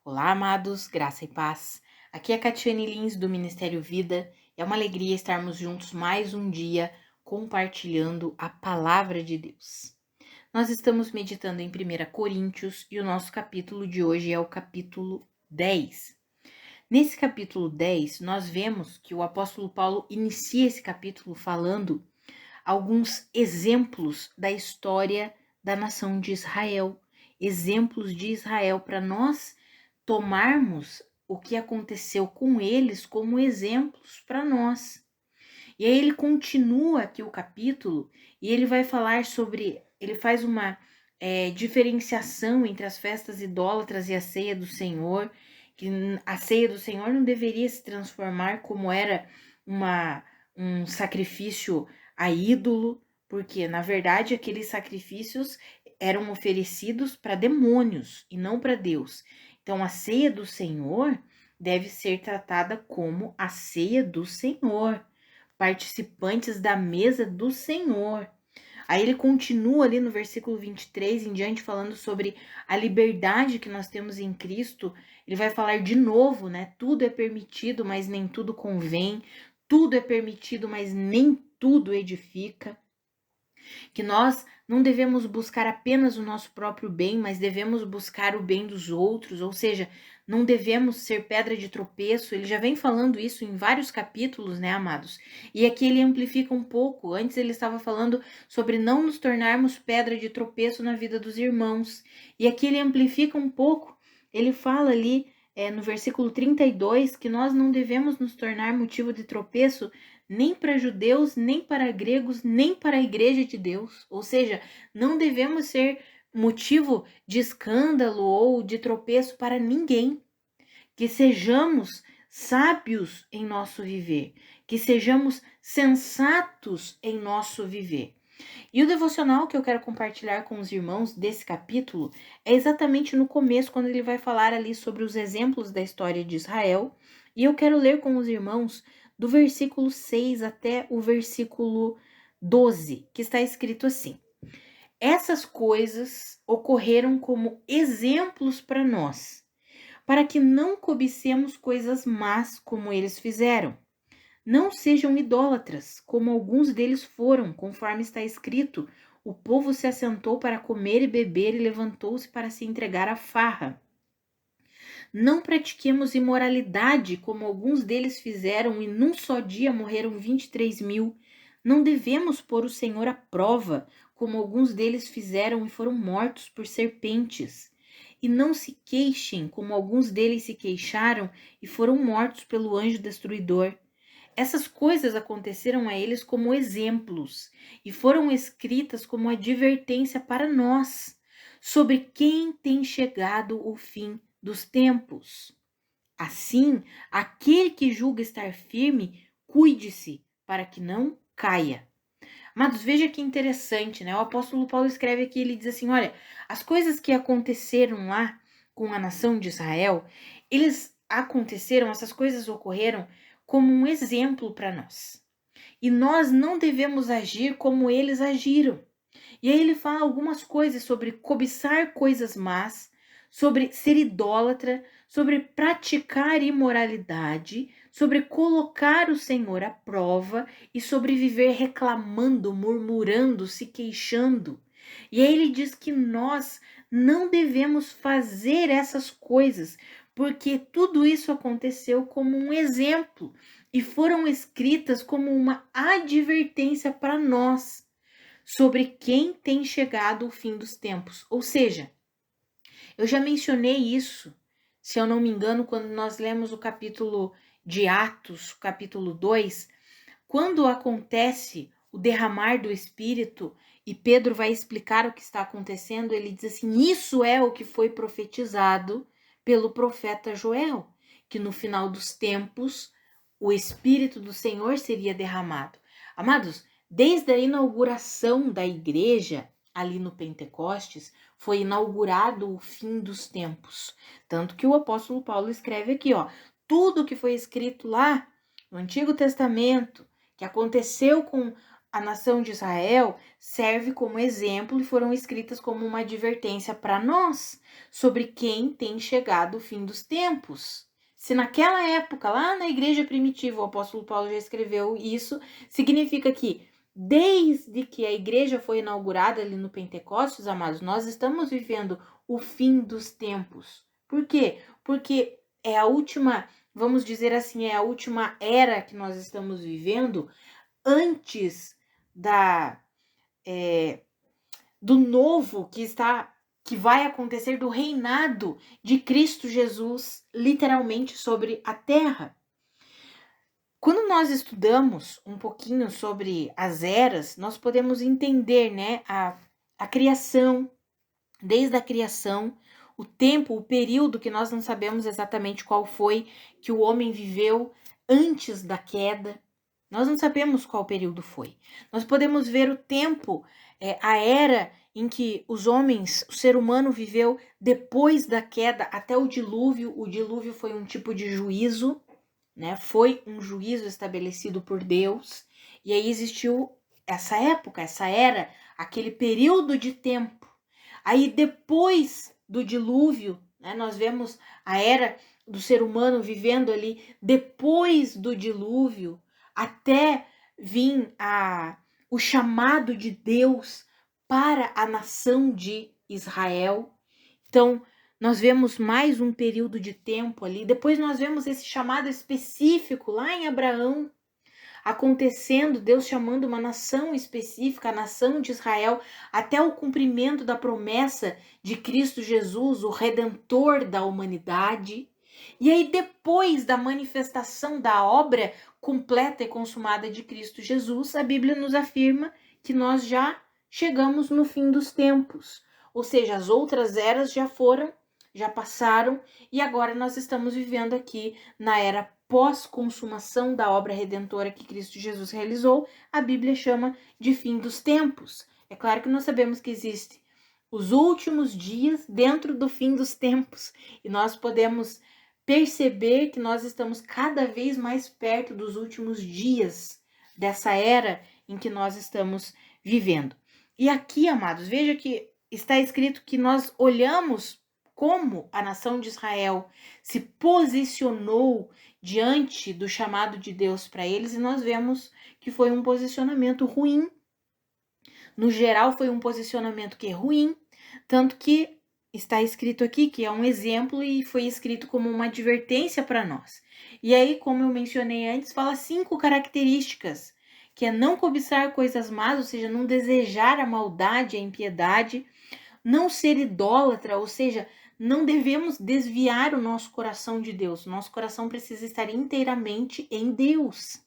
Olá, amados, graça e paz. Aqui é a Catiane Lins do Ministério Vida. É uma alegria estarmos juntos mais um dia compartilhando a palavra de Deus. Nós estamos meditando em 1 Coríntios e o nosso capítulo de hoje é o capítulo 10. Nesse capítulo 10, nós vemos que o apóstolo Paulo inicia esse capítulo falando alguns exemplos da história da nação de Israel, exemplos de Israel para nós tomarmos o que aconteceu com eles como exemplos para nós. E aí ele continua aqui o capítulo e ele vai falar sobre, ele faz uma diferenciação entre as festas idólatras e a ceia do Senhor, que a ceia do Senhor não deveria se transformar como era um sacrifício a ídolo, porque na verdade aqueles sacrifícios eram oferecidos para demônios e não para Deus. Então a ceia do Senhor deve ser tratada como a ceia do Senhor, participantes da mesa do Senhor. Aí ele continua ali no versículo 23 em diante falando sobre a liberdade que nós temos em Cristo. Ele vai falar de novo, né? Tudo é permitido, mas nem tudo convém. Tudo é permitido, mas nem tudo edifica. Que nós não devemos buscar apenas o nosso próprio bem, mas devemos buscar o bem dos outros, ou seja, não devemos ser pedra de tropeço. Ele já vem falando isso em vários capítulos, né, amados? E aqui ele amplifica um pouco. Antes ele estava falando sobre não nos tornarmos pedra de tropeço na vida dos irmãos. E aqui ele amplifica um pouco. Ele fala ali no versículo 32 que nós não devemos nos tornar motivo de tropeço nem para judeus, nem para gregos, nem para a igreja de Deus. Ou seja, não devemos ser motivo de escândalo ou de tropeço para ninguém. Que sejamos sábios em nosso viver, que sejamos sensatos em nosso viver. E o devocional que eu quero compartilhar com os irmãos desse capítulo é exatamente no começo, quando ele vai falar ali sobre os exemplos da história de Israel. E eu quero ler com os irmãos do versículo 6 até o versículo 12, que está escrito assim: essas coisas ocorreram como exemplos para nós, para que não cobicemos coisas más como eles fizeram. Não sejam idólatras, como alguns deles foram, conforme está escrito: o povo se assentou para comer e beber e levantou-se para se entregar à farra. Não pratiquemos imoralidade, como alguns deles fizeram, e num só dia morreram 23.000. Não devemos pôr o Senhor à prova, como alguns deles fizeram e foram mortos por serpentes. E não se queixem, como alguns deles se queixaram e foram mortos pelo anjo destruidor. Essas coisas aconteceram a eles como exemplos e foram escritas como advertência para nós, sobre quem tem chegado o fim dos tempos. Assim, aquele que julga estar firme, cuide-se para que não caia. Amados, veja que interessante, né? O apóstolo Paulo escreve aqui, ele diz assim, olha, as coisas que aconteceram lá com a nação de Israel, essas coisas ocorreram como um exemplo para nós. E nós não devemos agir como eles agiram. E aí ele fala algumas coisas sobre cobiçar coisas más, sobre ser idólatra, sobre praticar imoralidade, sobre colocar o Senhor à prova e sobre viver reclamando, murmurando, se queixando. E aí ele diz que nós não devemos fazer essas coisas, porque tudo isso aconteceu como um exemplo e foram escritas como uma advertência para nós sobre quem tem chegado o fim dos tempos. Ou seja, eu já mencionei isso, se eu não me engano, quando nós lemos o capítulo de Atos, capítulo 2, quando acontece o derramar do Espírito e Pedro vai explicar o que está acontecendo, ele diz assim, isso é o que foi profetizado pelo profeta Joel, que no final dos tempos o Espírito do Senhor seria derramado. Amados, desde a inauguração da igreja, ali no Pentecostes, foi inaugurado o fim dos tempos. Tanto que o apóstolo Paulo escreve aqui, ó, tudo que foi escrito lá no Antigo Testamento, que aconteceu com a nação de Israel serve como exemplo e foram escritas como uma advertência para nós sobre quem tem chegado o fim dos tempos. Se naquela época, lá na igreja primitiva, o apóstolo Paulo já escreveu isso, significa que desde que a igreja foi inaugurada ali no Pentecostes, amados, nós estamos vivendo o fim dos tempos. Por quê? Porque é a última, vamos dizer assim, é a última era que nós estamos vivendo antes do novo que vai acontecer, do reinado de Cristo Jesus, literalmente sobre a terra. Quando nós estudamos um pouquinho sobre as eras, nós podemos entender, né, a criação, desde a criação, o tempo, o período que nós não sabemos exatamente qual foi, que o homem viveu antes da queda. Nós não sabemos qual período foi. Nós podemos ver o tempo, a era em que os homens, o ser humano viveu depois da queda até o dilúvio. O dilúvio foi um tipo de juízo, né? Foi um juízo estabelecido por Deus. E aí existiu essa época, essa era, aquele período de tempo. Aí depois do dilúvio, né, nós vemos a era do ser humano vivendo ali depois do dilúvio, até vir o chamado de Deus para a nação de Israel. Então, nós vemos mais um período de tempo ali. Depois nós vemos esse chamado específico lá em Abraão, acontecendo, Deus chamando uma nação específica, a nação de Israel, até o cumprimento da promessa de Cristo Jesus, o Redentor da humanidade. E aí, depois da manifestação da obra completa e consumada de Cristo Jesus, a Bíblia nos afirma que nós já chegamos no fim dos tempos. Ou seja, as outras eras já passaram, e agora nós estamos vivendo aqui na era pós-consumação da obra redentora que Cristo Jesus realizou. A Bíblia chama de fim dos tempos. É claro que nós sabemos que existe os últimos dias dentro do fim dos tempos, e nós podemos perceber que nós estamos cada vez mais perto dos últimos dias dessa era em que nós estamos vivendo. E aqui, amados, veja que está escrito que nós olhamos como a nação de Israel se posicionou diante do chamado de Deus para eles, e nós vemos que foi um posicionamento ruim. No geral, foi um posicionamento que é ruim, tanto que está escrito aqui que é um exemplo e foi escrito como uma advertência para nós. E aí, como eu mencionei antes, fala 5 características, que é não cobiçar coisas más, ou seja, não desejar a maldade, a impiedade, não ser idólatra, ou seja, não devemos desviar o nosso coração de Deus. O nosso coração precisa estar inteiramente em Deus.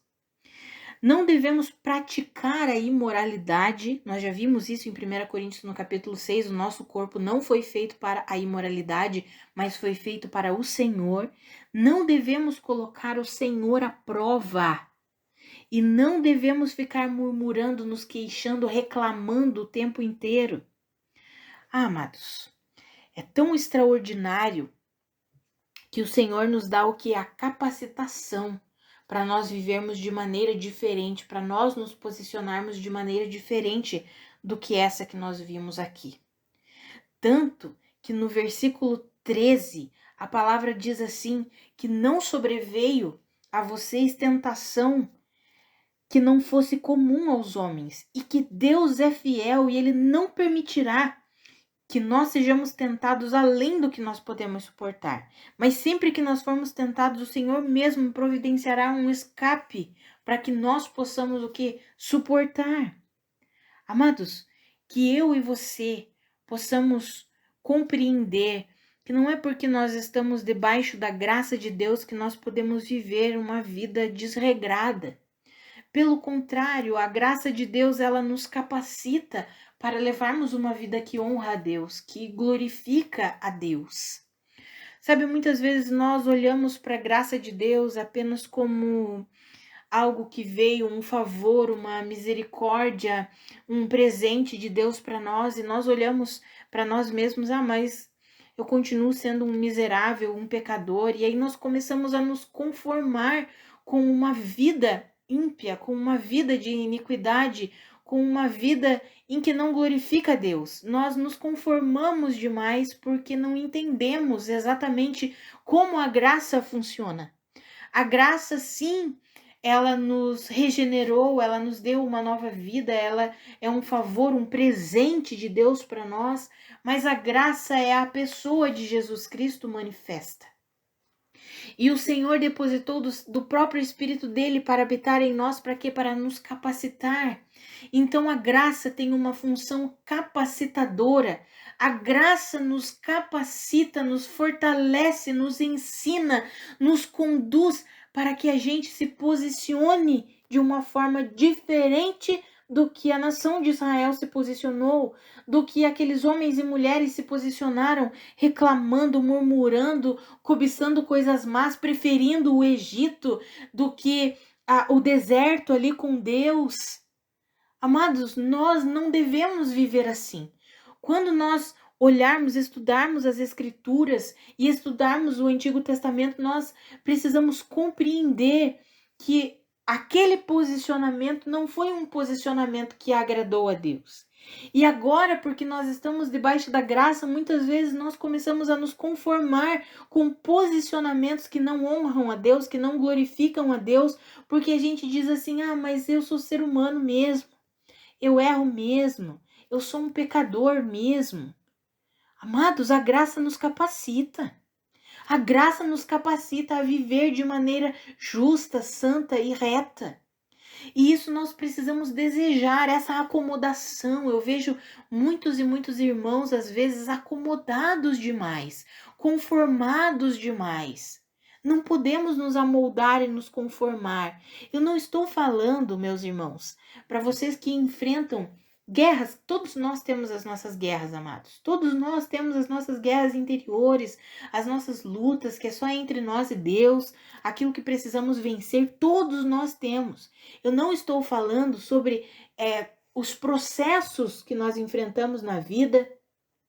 Não devemos praticar a imoralidade. Nós já vimos isso em 1 Coríntios no capítulo 6. O nosso corpo não foi feito para a imoralidade, mas foi feito para o Senhor. Não devemos colocar o Senhor à prova. E não devemos ficar murmurando, nos queixando, reclamando o tempo inteiro. Amados, é tão extraordinário que o Senhor nos dá o que? A capacitação para nós vivermos de maneira diferente, para nós nos posicionarmos de maneira diferente do que essa que nós vimos aqui. Tanto que no versículo 13, a palavra diz assim, que não sobreveio a vocês tentação que não fosse comum aos homens, e que Deus é fiel e Ele não permitirá que nós sejamos tentados além do que nós podemos suportar. Mas sempre que nós formos tentados, o Senhor mesmo providenciará um escape para que nós possamos o que? Suportar. Amados, que eu e você possamos compreender que não é porque nós estamos debaixo da graça de Deus que nós podemos viver uma vida desregrada. Pelo contrário, a graça de Deus, ela nos capacita para levarmos uma vida que honra a Deus, que glorifica a Deus. Sabe, muitas vezes nós olhamos para a graça de Deus apenas como algo que veio, um favor, uma misericórdia, um presente de Deus para nós, e nós olhamos para nós mesmos, mas eu continuo sendo um miserável, um pecador, e aí nós começamos a nos conformar com uma vida ímpia, com uma vida de iniquidade, com uma vida em que não glorifica a Deus. Nós nos conformamos demais porque não entendemos exatamente como a graça funciona. A graça, sim, ela nos regenerou, ela nos deu uma nova vida, ela é um favor, um presente de Deus para nós, mas a graça é a pessoa de Jesus Cristo manifesta. E o Senhor depositou do próprio Espírito dele para habitar em nós, para quê? Para nos capacitar. Então a graça tem uma função capacitadora. A graça nos capacita, nos fortalece, nos ensina, nos conduz para que a gente se posicione de uma forma diferente do que a nação de Israel se posicionou, do que aqueles homens e mulheres se posicionaram, reclamando, murmurando, cobiçando coisas más, preferindo o Egito do que o deserto ali com Deus. Amados, nós não devemos viver assim. Quando nós olharmos, estudarmos as Escrituras e estudarmos o Antigo Testamento, nós precisamos compreender que aquele posicionamento não foi um posicionamento que agradou a Deus. E agora, porque nós estamos debaixo da graça, muitas vezes nós começamos a nos conformar com posicionamentos que não honram a Deus, que não glorificam a Deus, porque a gente diz assim: ah, mas eu sou ser humano mesmo, eu erro mesmo, eu sou um pecador mesmo. Amados, a graça nos capacita. A graça nos capacita a viver de maneira justa, santa e reta. E isso nós precisamos desejar, essa acomodação. Eu vejo muitos e muitos irmãos, às vezes, acomodados demais, conformados demais. Não podemos nos amoldar e nos conformar. Eu não estou falando, meus irmãos, para vocês que enfrentam guerras. Todos nós temos as nossas guerras, amados. Todos nós temos as nossas guerras interiores, as nossas lutas, que é só entre nós e Deus, aquilo que precisamos vencer, todos nós temos. Eu não estou falando sobre os processos que nós enfrentamos na vida,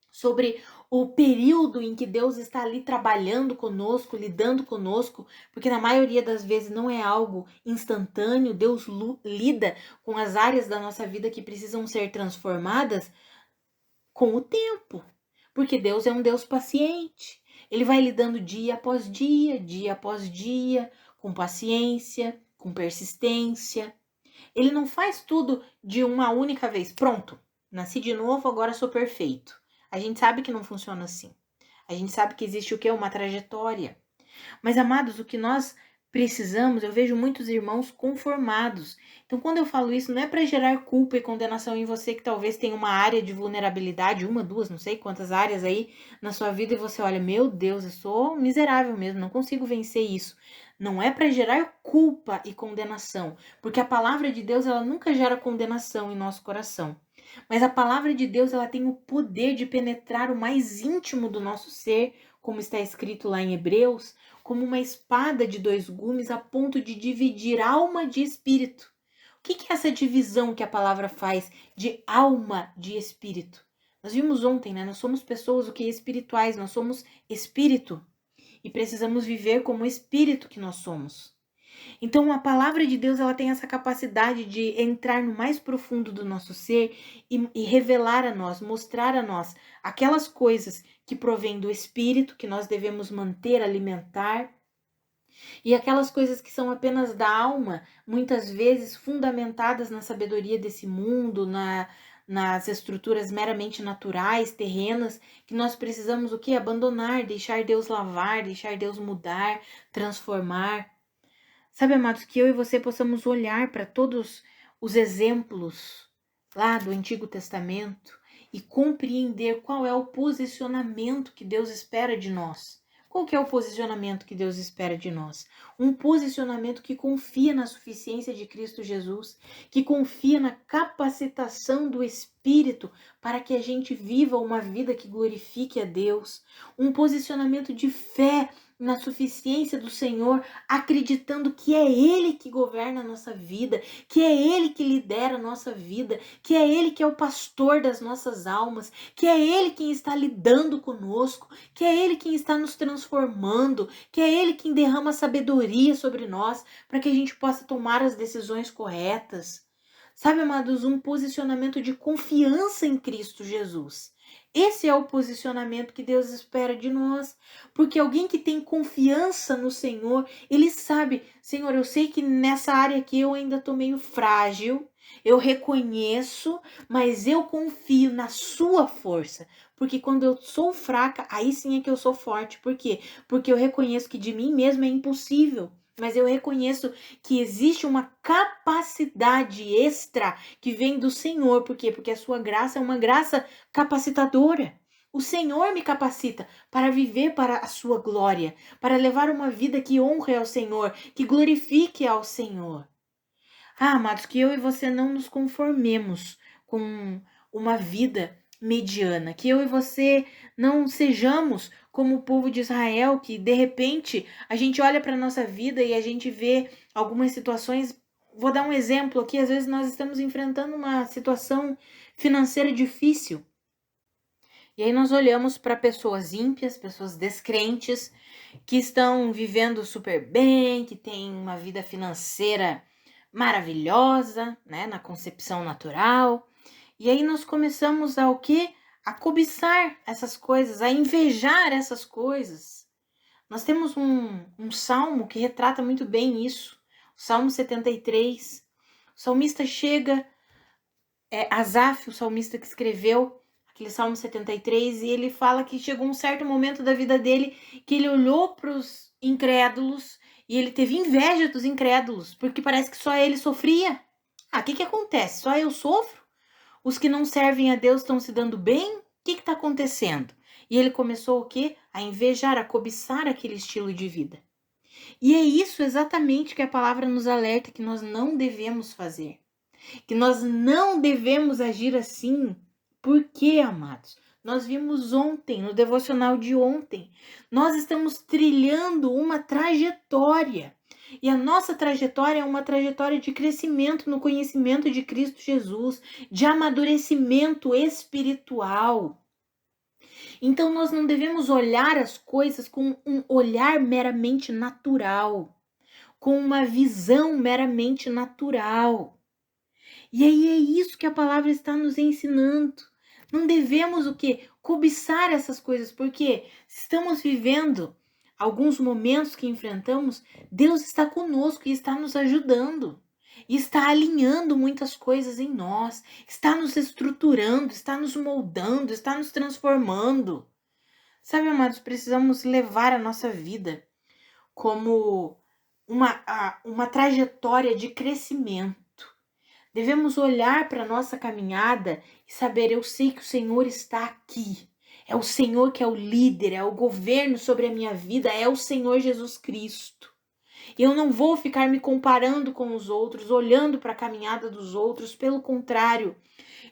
sobre o período em que Deus está ali trabalhando conosco, lidando conosco, porque na maioria das vezes não é algo instantâneo. Deus lida com as áreas da nossa vida que precisam ser transformadas com o tempo, porque Deus é um Deus paciente. Ele vai lidando dia após dia, dia após dia, com paciência, com persistência. Ele não faz tudo de uma única vez. Pronto, nasci de novo, agora sou perfeito. A gente sabe que não funciona assim. A gente sabe que existe o quê? Uma trajetória. Mas, amados, o que nós precisamos, eu vejo muitos irmãos conformados. Então, quando eu falo isso, não é para gerar culpa e condenação em você que talvez tenha uma área de vulnerabilidade, uma, duas, não sei quantas áreas aí na sua vida, e você olha, meu Deus, eu sou miserável mesmo, não consigo vencer isso. Não é para gerar culpa e condenação, porque a palavra de Deus, ela nunca gera condenação em nosso coração. Mas a palavra de Deus, ela tem o poder de penetrar o mais íntimo do nosso ser, como está escrito lá em Hebreus, como uma espada de dois gumes a ponto de dividir alma de espírito. O que é essa divisão que a palavra faz de alma de espírito? Nós vimos ontem, né? Nós somos pessoas o que espirituais, nós somos espírito e precisamos viver como o espírito que nós somos. Então a palavra de Deus, ela tem essa capacidade de entrar no mais profundo do nosso ser e revelar a nós, mostrar a nós aquelas coisas que provêm do espírito, que nós devemos manter, alimentar, e aquelas coisas que são apenas da alma, muitas vezes fundamentadas na sabedoria desse mundo, nas estruturas meramente naturais, terrenas, que nós precisamos o quê? Abandonar, deixar Deus lavar, deixar Deus mudar, transformar. Sabe, amados, que eu e você possamos olhar para todos os exemplos lá do Antigo Testamento e compreender qual é o posicionamento que Deus espera de nós. Qual que é o posicionamento que Deus espera de nós? Um posicionamento que confia na suficiência de Cristo Jesus, que confia na capacitação do Espírito Espírito para que a gente viva uma vida que glorifique a Deus, um posicionamento de fé na suficiência do Senhor, acreditando que é Ele que governa a nossa vida, que é Ele que lidera a nossa vida, que é Ele que é o pastor das nossas almas, que é Ele quem está lidando conosco, que é Ele quem está nos transformando, que é Ele quem derrama sabedoria sobre nós, para que a gente possa tomar as decisões corretas. Sabe, amados, um posicionamento de confiança em Cristo Jesus. Esse é o posicionamento que Deus espera de nós, porque alguém que tem confiança no Senhor, ele sabe, Senhor, eu sei que nessa área aqui eu ainda estou meio frágil, eu reconheço, mas eu confio na sua força, porque quando eu sou fraca, aí sim é que eu sou forte. Por quê? Porque eu reconheço que de mim mesmo é impossível. Mas eu reconheço que existe uma capacidade extra que vem do Senhor. Por quê? Porque a sua graça é uma graça capacitadora. O Senhor me capacita para viver para a sua glória, para levar uma vida que honre ao Senhor, que glorifique ao Senhor. Amados, que eu e você não nos conformemos com uma vida mediana, que eu e você não sejamos como o povo de Israel, que de repente a gente olha para a nossa vida e a gente vê algumas situações. Vou dar um exemplo aqui, às vezes nós estamos enfrentando uma situação financeira difícil. E aí nós olhamos para pessoas ímpias, pessoas descrentes, que estão vivendo super bem, que têm uma vida financeira maravilhosa, né, na concepção natural. E aí nós começamos a o quê? A cobiçar essas coisas, a invejar essas coisas. Nós temos um salmo que retrata muito bem isso, o Salmo 73. O salmista chega, Asaf, o salmista que escreveu aquele Salmo 73, e ele fala que chegou um certo momento da vida dele que ele olhou para os incrédulos e ele teve inveja dos incrédulos, porque parece que só ele sofria. O que acontece? Só eu sofro? Os que não servem a Deus estão se dando bem? O que está acontecendo? E ele começou o quê? A invejar, a cobiçar aquele estilo de vida. E é isso exatamente que a palavra nos alerta que nós não devemos fazer. Que nós não devemos agir assim. Por quê, amados? Nós vimos ontem, no devocional de ontem, nós estamos trilhando uma trajetória. E a nossa trajetória é uma trajetória de crescimento no conhecimento de Cristo Jesus, de amadurecimento espiritual. Então nós não devemos olhar as coisas com um olhar meramente natural, com uma visão meramente natural. E aí é isso que a palavra está nos ensinando. Não devemos o quê? Cobiçar essas coisas, porque estamos vivendo alguns momentos que enfrentamos, Deus está conosco e está nos ajudando. E está alinhando muitas coisas em nós, está nos estruturando, está nos moldando, está nos transformando. Sabe, amados, precisamos levar a nossa vida como uma trajetória de crescimento. Devemos olhar para a nossa caminhada e saber, eu sei que o Senhor está aqui. É o Senhor que é o líder, é o governo sobre a minha vida, é o Senhor Jesus Cristo. E eu não vou ficar me comparando com os outros, olhando para a caminhada dos outros, pelo contrário,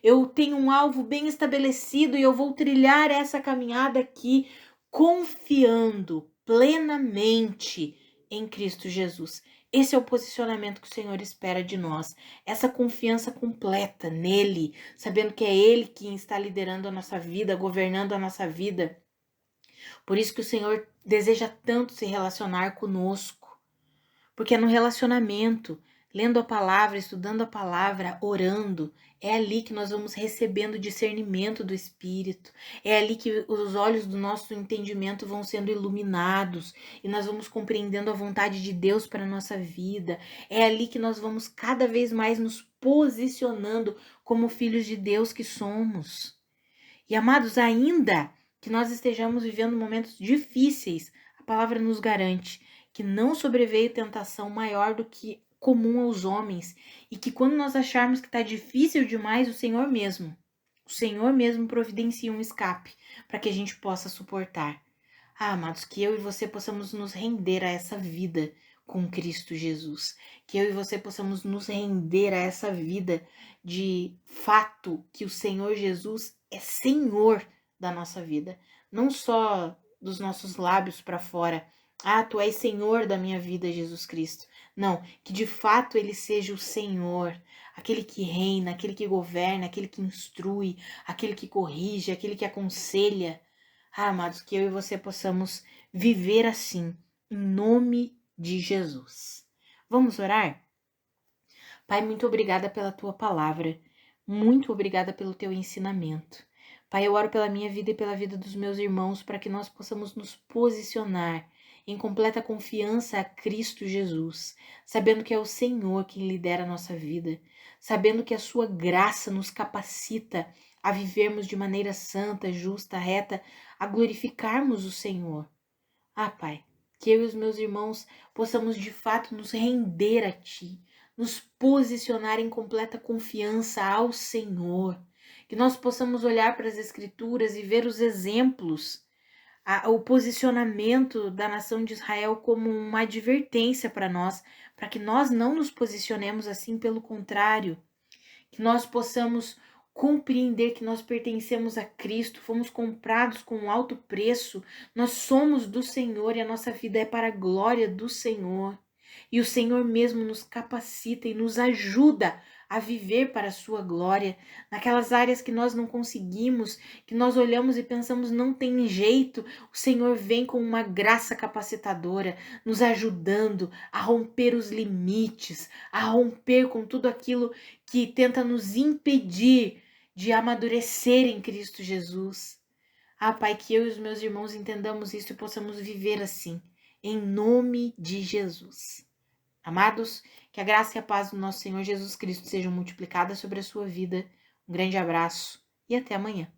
eu tenho um alvo bem estabelecido e eu vou trilhar essa caminhada aqui, confiando plenamente em Cristo Jesus. Esse é o posicionamento que o Senhor espera de nós, essa confiança completa nele, sabendo que é Ele quem está liderando a nossa vida, governando a nossa vida. Por isso que o Senhor deseja tanto se relacionar conosco, porque é no relacionamento, lendo a palavra, estudando a palavra, orando, é ali que nós vamos recebendo discernimento do Espírito, é ali que os olhos do nosso entendimento vão sendo iluminados e nós vamos compreendendo a vontade de Deus para a nossa vida, é ali que nós vamos cada vez mais nos posicionando como filhos de Deus que somos. E amados, ainda que nós estejamos vivendo momentos difíceis, a palavra nos garante que não sobreveio tentação maior do que comum aos homens, e que quando nós acharmos que está difícil demais, o Senhor mesmo providencia um escape para que a gente possa suportar. Amados, que eu e você possamos nos render a essa vida com Cristo Jesus. Que eu e você possamos nos render a essa vida de fato que o Senhor Jesus é Senhor da nossa vida. Não só dos nossos lábios para fora. Ah, tu és Senhor da minha vida, Jesus Cristo. Não, que de fato ele seja o Senhor, aquele que reina, aquele que governa, aquele que instrui, aquele que corrige, aquele que aconselha. Ah, amados, que eu e você possamos viver assim, em nome de Jesus. Vamos orar? Pai, muito obrigada pela tua palavra. Muito obrigada pelo teu ensinamento. Pai, eu oro pela minha vida e pela vida dos meus irmãos para que nós possamos nos posicionar em completa confiança a Cristo Jesus, sabendo que é o Senhor quem lidera a nossa vida, sabendo que a sua graça nos capacita a vivermos de maneira santa, justa, reta, a glorificarmos o Senhor. Ah, Pai, que eu e os meus irmãos possamos de fato nos render a Ti, nos posicionar em completa confiança ao Senhor, que nós possamos olhar para as Escrituras e ver os exemplos, o posicionamento da nação de Israel como uma advertência para nós, para que nós não nos posicionemos assim, pelo contrário, que nós possamos compreender que nós pertencemos a Cristo, fomos comprados com um alto preço, nós somos do Senhor e a nossa vida é para a glória do Senhor. E o Senhor mesmo nos capacita e nos ajuda a viver para a sua glória, naquelas áreas que nós não conseguimos, que nós olhamos e pensamos não tem jeito, o Senhor vem com uma graça capacitadora, nos ajudando a romper os limites, a romper com tudo aquilo que tenta nos impedir de amadurecer em Cristo Jesus. Ah, Pai, que eu e os meus irmãos entendamos isso e possamos viver assim, em nome de Jesus. Amados, que a graça e a paz do nosso Senhor Jesus Cristo sejam multiplicadas sobre a sua vida. Um grande abraço e até amanhã.